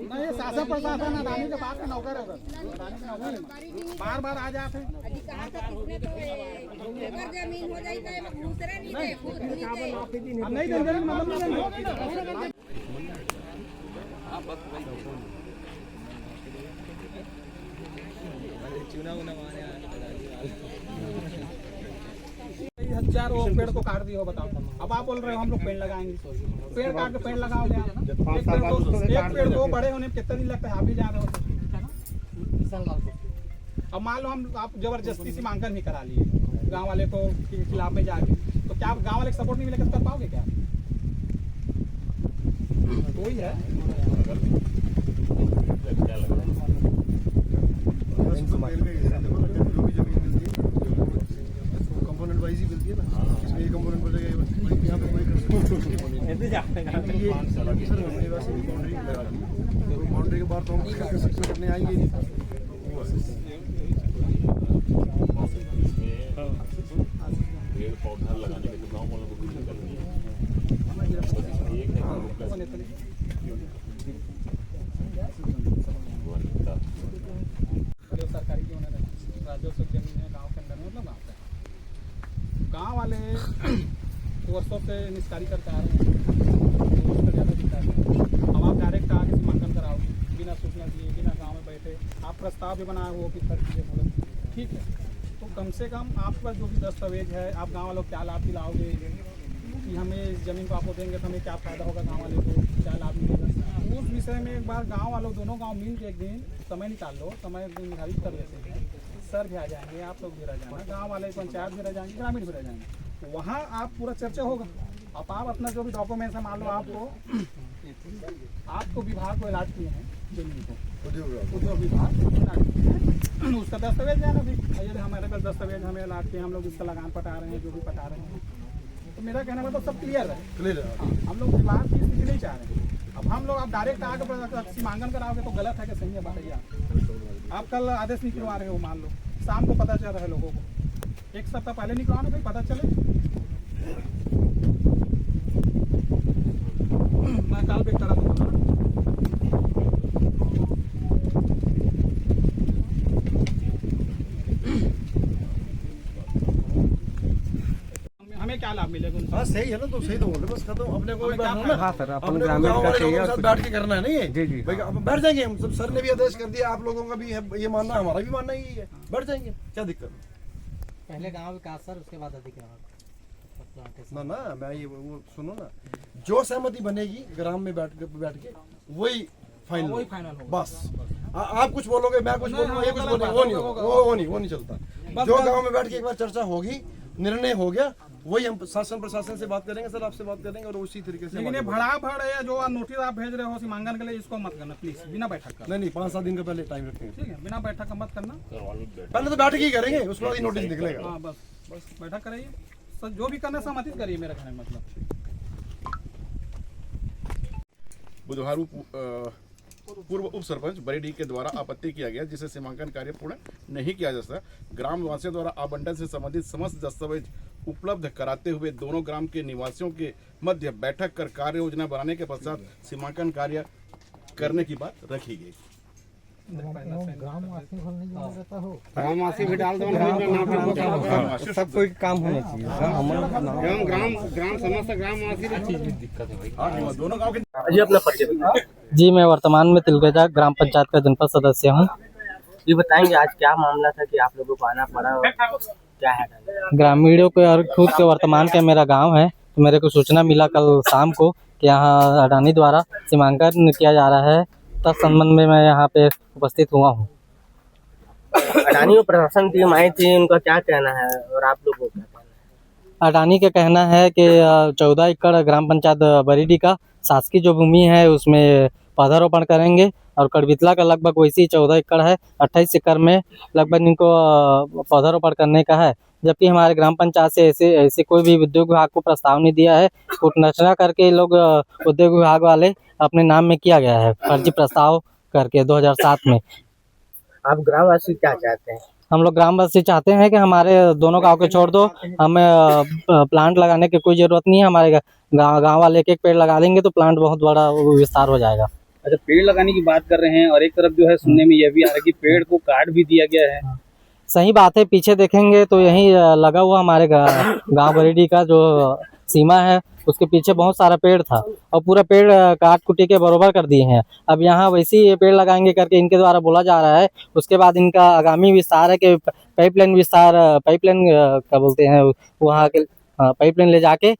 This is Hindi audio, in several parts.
नहीं शासन प्रशासन अडानी के बात के नौकर है, बार बार आ जाते हैं। जमीन हो जाए दूसरा नहीं नहीं देंगे मतलब हजारों पेड़ को काट दिया हो, बताओ। अब आप बोल रहे हो हम लोग पेड़ लगाएंगे, पेड़ काट के पेड़ लगाओगे। एक पेड़ को बड़े होने में कितना दिन लगता है, आप भी जा रहे हो। अब मान लो हम आप जबरदस्ती सीमांकन ही करा लिए गांव वाले को के खिलाफ में जाके, तो क्या गांव वाले सपोर्ट नहीं मिलेगा, कर पाओगे क्या? कोई है कंपोनेंट वाइज ही मिलती है ना, इसमें ये कंपोनेंट बचेगा, यहाँ पे कोई बाउंड्री लगा दी, तो बाउंड्री के बाद तो हम कंस्ट्रक्शन करने आएंगे नहीं। पेड़ पौधा लगाने के गाँव वालों को भी सरकारी क्यों नहीं, राजस्व जमीन है गाँव के अंदर में, मतलब गाँव वाले वर्षों से निस्कारी करके आ रहे हैं। अब आप डायरेक्ट आके सीमांकन कराओ बिना सूचना दिए, बिना गांव में बैठे, आप प्रस्ताव भी बनाए हो कि हर चीज़ें बोलो, ठीक है। तो कम से कम आपका जो भी दस्तावेज है, आप गांव वालों को क्या लाभ दिलाओगे कि हमें इस ज़मीन को आपको देंगे तो हमें क्या फ़ायदा होगा, गाँव वाले को क्या लाभ मिलेगा, उस विषय में एक बार गाँव वालों दोनों गाँव मिल के एक दिन समय निकाल लो, समय निर्धारित कर लेते हैं। सर भी आ जाएंगे, आप लोग भी रह जाना, गांव वाले पंचायत भी रह जाएंगे, ग्रामीण भी रह जाएंगे, वहाँ आप पूरा चर्चा होगा। अब आप अपना जो भी डॉक्यूमेंट्स है, मान लो आपको विभाग को अलॉट किए हैं जमीन को, उद्योग विभाग उसका दस्तावेज है ना, भी हमारे पास दस्तावेज हमें अलॉट किए, हम लोग इसका लगान पटा रहे हैं, जो भी पटा रहे हैं। तो मेरा कहना मतलब सब क्लियर है, हम लोग विवाद की स्थिति नहीं चाह रहे। अब हम लोग आप डायरेक्ट आगे सीमांकन कराओगे तो गलत है कि सही है, बताइए आप कल आदेश निकलवा रहे हो, मान लो शाम को पता चल रहा है लोगों को, एक सप्ताह पहले निकलवाना भाई, पता चले। मैं काल पे करा दूंगा, हमें क्या लाभ मिलेगा? हाँ सही है ना, तो सही तो बोल रहे, बस खत्म। अपने को हाँ सर, अपने ग्रामीण का चाहिए, बैठ के करना है ना ये। जी जी भाई, अब बैठ जाएंगे हम सब, सर ने भी आदेश कर दिया, आप लोगों का भी है ये मानना, हमारा भी मानना ही है, बैठ जाएंगे, क्या दिक्कत है। पहले गांव विकास सर, उसके बाद अधिग्रहण ना ना, मैं ये वो सुनो ना, जो सहमति बनेगी ग्राम में बैठ के वही फाइनल होगा, बस। आप कुछ बोलोगे, मैं कुछ बोलूंगा, ये कुछ बोलेंगे, वो नहीं होगा, वो नहीं चलता। जो गांव में बैठ के एक बार चर्चा होगी, निर्णय हो गया, वही हम शासन प्रशासन से बात करेंगे, सर आपसे बात करेंगे, और उसी तरीके से। लेकिन ये भड़ाभड़ है जो नोटिस आप भेज रहे हो सीमांकन के लिए, इसको मत करना प्लीज, बिना बैठक का। नहीं 5-7 दिन का पहले टाइम रखेंगे, ठीक है, बिना बैठक का मत करना, पहले तो बैठक ही करेंगे, उसके बाद नोटिस निकलेगा। हाँ बस बैठक कराइए, जो भी करना सहमति करिए, मेरा कहने का मतलब। बुधवार पूर्व उप सरपंच बरेडी के द्वारा आपत्ति किया गया, जिसे सीमांकन कार्य पूर्ण नहीं किया जा सकता। ग्राम निवासियों द्वारा आवंटन से संबंधित समस्त दस्तावेज उपलब्ध कराते हुए दोनों ग्राम के निवासियों के मध्य बैठक कर कार्य योजना बनाने के पश्चात सीमांकन कार्य करने की बात रखी गई। ग्रामवासी भी डाल दो, सब कोई काम होना चाहिए, ग्राम समस्त ग्रामवासी दिक्कत है भाई, दोनों गाँव के। जी अपना परिचय। जी मैं वर्तमान में तिलगजा ग्राम पंचायत का जनपद सदस्य हूँ। ये बताएंगे आज क्या मामला था कि आप लोगों को आना पड़ा, और क्या है? ग्रामीणों के और खुद के वर्तमान का मेरा गांव है, तो मेरे को सूचना मिला कल शाम को कि यहाँ अडानी द्वारा सीमांकन किया जा रहा है, तब संबंध में मैं यहाँ पे उपस्थित हुआ हूँ। अडानी और प्रशासन टीम आई थी, उनका क्या कहना है और आप लोगों का क्या कहना है? अडानी का कहना है कि 14 एकड़ ग्राम पंचायत बरेडी का शासकीय जो भूमि है उसमें पौधारोपण करेंगे, और कड़बितला का लगभग वैसी 14 एकड़ है, 28 एकड़ में लगभग इनको पौधारोपण करने का है। जबकि हमारे ग्राम पंचायत से ऐसे कोई भी उद्योग विभाग को प्रस्ताव नहीं दिया है। कूटनर्चना करके लोग उद्योग विभाग वाले अपने नाम में किया गया है, फर्जी प्रस्ताव करके 2007 में। आप ग्रामवासी क्या चाहते हैं? हम लोग ग्रामवासी चाहते हैं कि हमारे दोनों गांव को छोड़ दो, हमें प्लांट लगाने की कोई जरूरत नहीं है। हमारे गांव वाले एक एक पेड़ लगा देंगे तो प्लांट बहुत बड़ा विस्तार हो जाएगा। अच्छा, पेड़ लगाने की बात कर रहे हैं और एक तरफ जो है सुनने में यह भी आ रहा है कि पेड़ को काट भी दिया गया है। सही बात है, पीछे देखेंगे तो यही लगा हुआ हमारे गांव बरीडी का जो सीमा है उसके पीछे बहुत सारा पेड़ था और पूरा पेड़ काट कुटी के बरोबर कर दिए हैं। अब यहाँ वैसे ही पेड़ लगाएंगे करके इनके द्वारा बोला जा रहा है। उसके बाद इनका आगामी विस्तार है कि पाइपलाइन क्या बोलते हैं वहाँ के पाइपलाइन ले जाके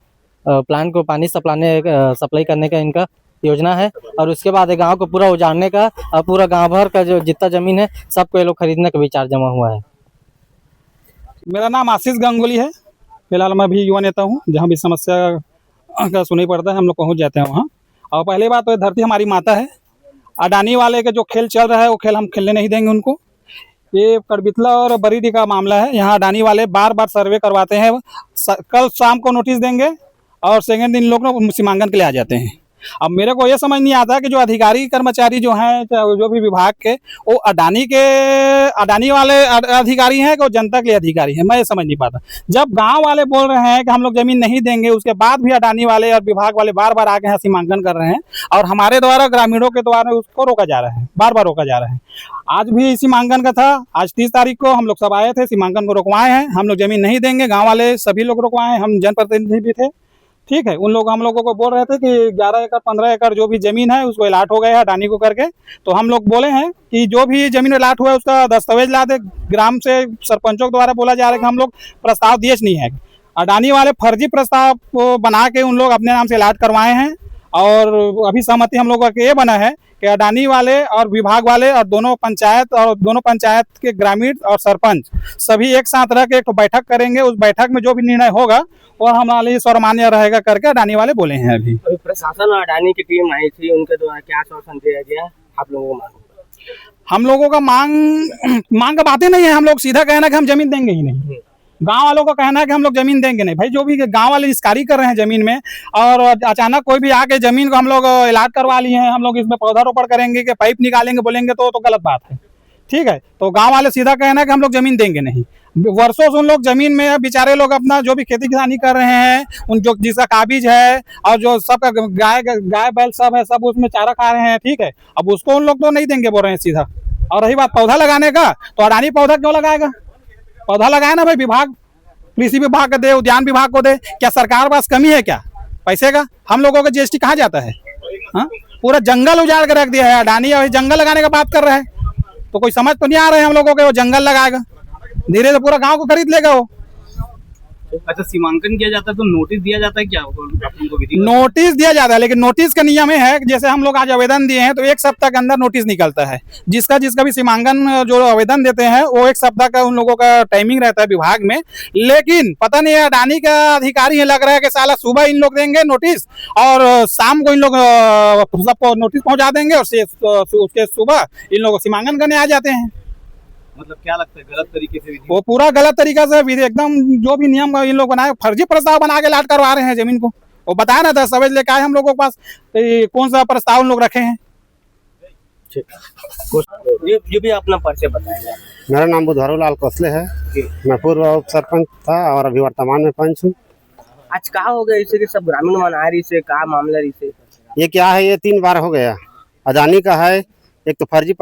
प्लांट को पानी सप्लाई करने का इनका योजना है। और उसके बाद गांव को पूरा उजाड़ने का और पूरा गांव भर का जो जितना जमीन है सबको ये लोग खरीदने का विचार जमा हुआ है। मेरा नाम आशीष गांगुली है। फिलहाल मैं भी युवा नेता हूँ। जहाँ भी समस्या का सुनाई पड़ता है हम लोग पहुँच जाते हैं वहाँ। और पहली बात तो धरती हमारी माता है। अडानी वाले के जो खेल चल रहा है वो खेल हम खेलने नहीं देंगे उनको। ये कड़बितला और बरीडी का मामला है। यहाँ अडानी वाले बार बार सर्वे करवाते हैं। कल शाम को नोटिस देंगे और सेकेंड दिन लोग सीमांकन के लिए आ जाते हैं। अब मेरे को ये समझ नहीं आता कि जो अधिकारी कर्मचारी जो हैं जो भी विभाग के वो अडानी वाले अधिकारी हैं कि वो जनता के लिए अधिकारी हैं, मैं ये समझ नहीं पाता। जब गांव वाले बोल रहे हैं कि हम लोग जमीन नहीं देंगे, उसके बाद भी अडानी वाले और विभाग वाले बार बार आके यहाँ सीमांकन कर रहे हैं और हमारे द्वारा ग्रामीणों के द्वारा उसको रोका जा रहा है, बार बार रोका जा रहा है। आज भी सीमांकन का था, आज 30 तारीख को हम लोग सब आए थे, सीमांकन को रुकवाए हैं। हम लोग जमीन नहीं देंगे, गाँव वाले सभी लोग रुकवाए हैं, हम जनप्रतिनिधि भी थे। ठीक है, उन लोग हम लोगों को बोल रहे थे कि 11 एकड़ 15 एकड़ जो भी जमीन है उसको अलाट हो गया है अडानी को करके। तो हम लोग बोले हैं कि जो भी जमीन अलाट हुआ है उसका दस्तावेज ला दे। ग्राम से सरपंचों के द्वारा बोला जा रहा है कि हम लोग प्रस्ताव दिए नहीं है। अडानी वाले फर्जी प्रस्ताव को बना के उन लोग अपने नाम से अलाट करवाए हैं। और अभी सहमति हम लोगों का ये बना है कि अडानी वाले और विभाग वाले और दोनों पंचायत के ग्रामीण और सरपंच सभी एक साथ रह के एक बैठक करेंगे। उस बैठक में जो भी निर्णय होगा वो हमारे लिए सर्वमान्य रहेगा करके अडानी वाले बोले हैं। अभी प्रशासन और अडानी की टीम आई थी, उनके द्वारा क्या आश्वासन दिया गया आप लोगों को? हम लोगों का मांग का बातें नहीं है। हम लोग सीधा कहना कि हम जमीन देंगे ही नहीं। गांव वालों का कहना है कि हम लोग जमीन देंगे नहीं। भाई जो भी गांव वाले निष्कारी कर रहे हैं जमीन में और अचानक कोई भी आके जमीन को हम लोग अलाट करवा लिए हैं, हम लोग इसमें पौधारोपण करेंगे कि पाइप निकालेंगे बोलेंगे तो गलत बात है। ठीक है, तो गांव वाले सीधा कहना है कि हम लोग जमीन देंगे नहीं। वर्षों से उन लोग जमीन में बेचारे लोग अपना जो भी खेती किसानी कर रहे हैं, उन जो जिसका काबिज है और जो सबका गाय बैल सब है, सब उसमें चारा खा रहे हैं। ठीक है, अब उसको उन लोग तो नहीं देंगे बोल रहे हैं सीधा। और रही बात पौधा लगाने का, तो अडानी पौधा क्यों लगाएगा? पौधा लगाए ना भाई, विभाग कृषि विभाग को दे, उद्यान विभाग को दे। क्या सरकार पास कमी है क्या पैसे का? हम लोगों का जीएसटी कहाँ जाता है? हाँ, पूरा जंगल उजाड़ के रख दिया है अडानी। और जंगल लगाने का बात कर रहा है तो कोई समझ तो नहीं आ रहा है हम लोगों के। वो जंगल लगाएगा, धीरे धीरे पूरा गांव को खरीद लेगा वो। अच्छा, सीमांकन किया जाता है तो नोटिस दिया जाता है क्या? नोटिस दिया जाता है, लेकिन नोटिस का नियम है कि जैसे हम लोग आज आवेदन दिए हैं तो 1 सप्ताह के अंदर नोटिस निकलता है। जिसका भी सीमांकन जो आवेदन देते हैं वो 1 सप्ताह का उन लोगों का टाइमिंग रहता है विभाग में। लेकिन पता नहीं है अडानी का अधिकारी है, लग रहा है कि साला सुबह इन लोग देंगे नोटिस और शाम को इन लोग सबको नोटिस पहुंचा देंगे और उसके सुबह इन लोग सीमांकन करने आ जाते हैं। मतलब क्या लगता है गलत तरीके से? वो पूरा गलत तरीका से एकदम जो भी नियम इन लोग बनाए, फर्जी प्रस्ताव बना के लाट करवा रहे हैं जमीन को। वो बताया ना, दस्तावेज लेके आए हम लोगों के पास कौन सा प्रस्ताव उन लोग रखे हैं। जो भी अपना परिचय बताएंगे। मेरा नाम बुधवारू लाल कोसले है। मैं पूर्व उप सरपंच था और अभी वर्तमान में पंच हूँ। आज क्या हो गया इसे कि सब ग्रामीण मना रही से का मामला रही से? ये क्या है, ये 3 बार हो गया। अडानी का है, एक तो फर्जी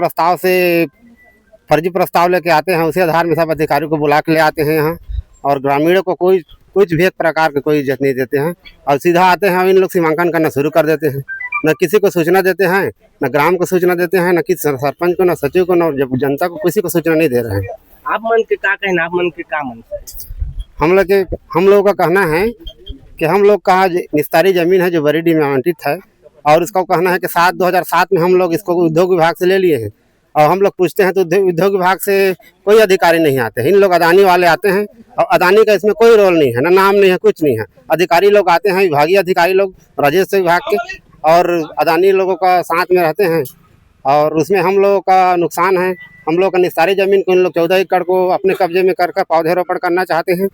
प्रस्ताव लेके आते हैं, उसी आधार में सब अधिकारियों को बुला के ले आते हैं यहाँ। और ग्रामीणों को कुछ भी एक प्रकार की कोई इज्जत नहीं देते हैं और सीधा आते हैं इन लोग सीमांकन करना शुरू कर देते हैं। न किसी को सूचना देते हैं, न ग्राम को सूचना देते हैं, न किसी सरपंच को, न सचिव को, न जनता को, किसी को सूचना नहीं दे रहे हैं। आप मन के क्या कहना? आप मन के क्या मन? हम लोगों का कहना है कि हम लोग का निस्तारी जमीन है जो बरीडी में आवंटित है और इसका कहना है कि 2007 में हम लोग इसको उद्योग विभाग से ले लिए हैं। और हम लोग पूछते हैं तो उद्योग विभाग से कोई अधिकारी नहीं आते हैं। इन लोग अडानी वाले आते हैं और अडानी का इसमें कोई रोल नहीं है, ना नाम नहीं है, कुछ नहीं है। अधिकारी लोग आते हैं, विभागीय अधिकारी लोग राजस्व विभाग के, और अडानी लोगों का साथ में रहते हैं और उसमें हम लोगों का नुकसान है। हम लोग का निस्तारी जमीन को इन लोग 14 एकड़ को अपने कब्जे में कर पौधे रोपण करना चाहते हैं।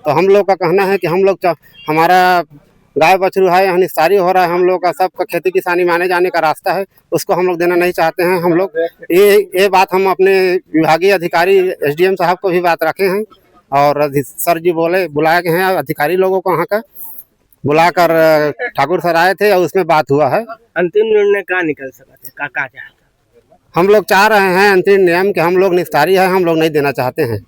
तो हम लोग का कहना है कि हम लोग हमारा गाय बछरू है, यहाँ निस्तारी हो रहा है, हम लोग का सबका खेती किसानी माने जाने का रास्ता है, उसको हम लोग देना नहीं चाहते हैं। हम लोग ये बात हम अपने विभागीय अधिकारी SDM साहब को भी बात रखे हैं और सर जी बुलाए गए हैं अधिकारी लोगों को, वहाँ का बुलाकर ठाकुर सर आए थे और उसमें बात हुआ है। अंतिम निर्णय क्या निकल सकते का चाहते हम लोग चाह रहे हैं अंतिम नियम कि हम लोग निस्तारी है, हम लोग नहीं देना चाहते हैं।